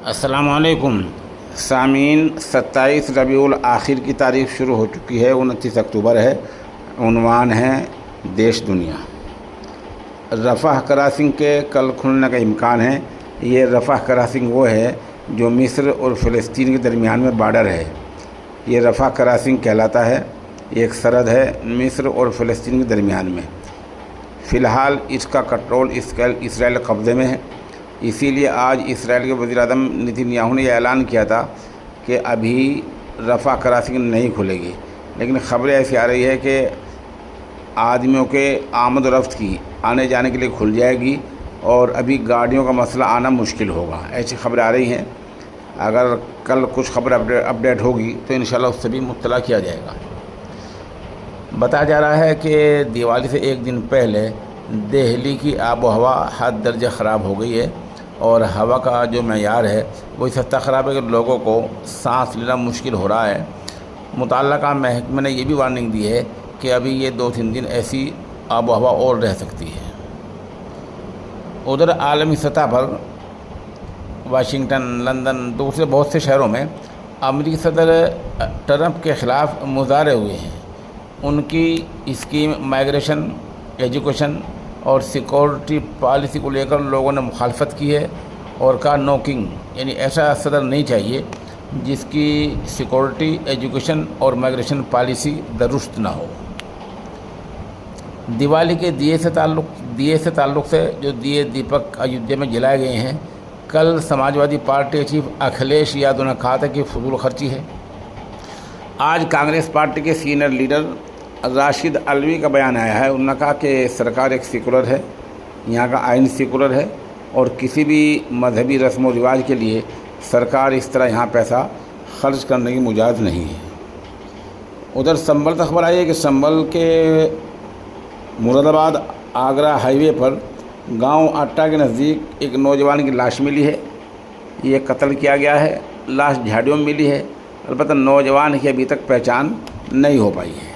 السلام علیکم سامعین، 27 ربیع الآخر کی تاریخ شروع ہو چکی ہے، 29 اکتوبر ہے۔ عنوان ہے دیش دنیا۔ رفح کراسنگ کے کل کھلنے کا امکان ہے۔ یہ رفح کراسنگ وہ ہے جو مصر اور فلسطین کے درمیان میں بارڈر ہے۔ یہ رفح کراسنگ کہلاتا ہے۔ یہ ایک سرحد ہے مصر اور فلسطین کے درمیان میں۔ فی الحال اس کا کنٹرول اسرائیل قبضے میں ہے۔ اسی لیے آج اسرائیل کے وزیر اعظم نتن یاہو نے یہ اعلان کیا تھا کہ ابھی رفح کراسنگ نہیں کھلے گی، لیکن خبریں ایسی آ رہی ہے کہ آدمیوں کے آمد و رفت کی آنے جانے کے لیے کھل جائے گی اور ابھی گاڑیوں کا مسئلہ آنا مشکل ہوگا، ایسی خبریں آ رہی ہیں۔ اگر کل کچھ خبر اپڈیٹ ہوگی تو انشاءاللہ اس سے بھی مطلع کیا جائے گا۔ بتایا جا رہا ہے کہ دیوالی سے ایک دن پہلے دہلی کی آب و ہوا حد درجہ خراب ہو گئی ہے، اور ہوا کا جو معیار ہے وہ اس حد تک خراب ہے کہ لوگوں کو سانس لینا مشکل ہو رہا ہے۔ متعلقہ محکمے نے یہ بھی وارننگ دی ہے کہ ابھی یہ 2-3 دن ایسی آب و ہوا اور رہ سکتی ہے۔ ادھر عالمی سطح پر واشنگٹن، لندن، دوسرے بہت سے شہروں میں امریکی صدر ٹرمپ کے خلاف مظاہرے ہوئے ہیں۔ ان کی اسکیم مائیگریشن، ایجوکیشن اور سیکورٹی پالیسی کو لے کر لوگوں نے مخالفت کی ہے اور کہا نو کنگ، یعنی ایسا صدر نہیں چاہیے جس کی سیکورٹی، ایجوکیشن اور مائیگریشن پالیسی درست نہ ہو۔ دیوالی کے دیے سے تعلق سے جو دیے دیپک ایودھیا میں جلائے گئے ہیں، کل سماجوادی پارٹی چیف اکھلیش یادو نے کہا تھا کہ فضول خرچی ہے۔ آج کانگریس پارٹی کے سینئر لیڈر راشد علوی کا بیان آیا ہے۔ انہوں نے کہا کہ سرکار ایک سیکولر ہے، یہاں کا آئین سیکولر ہے، اور کسی بھی مذہبی رسم و رواج کے لیے سرکار اس طرح یہاں پیسہ خرچ کرنے کی مجاز نہیں ہے۔ ادھر سنبل سے خبر آئی ہے کہ سنبل کے مراد آباد آگرہ ہائی وے پر گاؤں اٹا کے نزدیک ایک نوجوان کی لاش ملی ہے۔ یہ قتل کیا گیا ہے۔ لاش جھاڑیوں میں ملی ہے، البتہ نوجوان کی ابھی تک پہچان نہیں ہو پائی ہے۔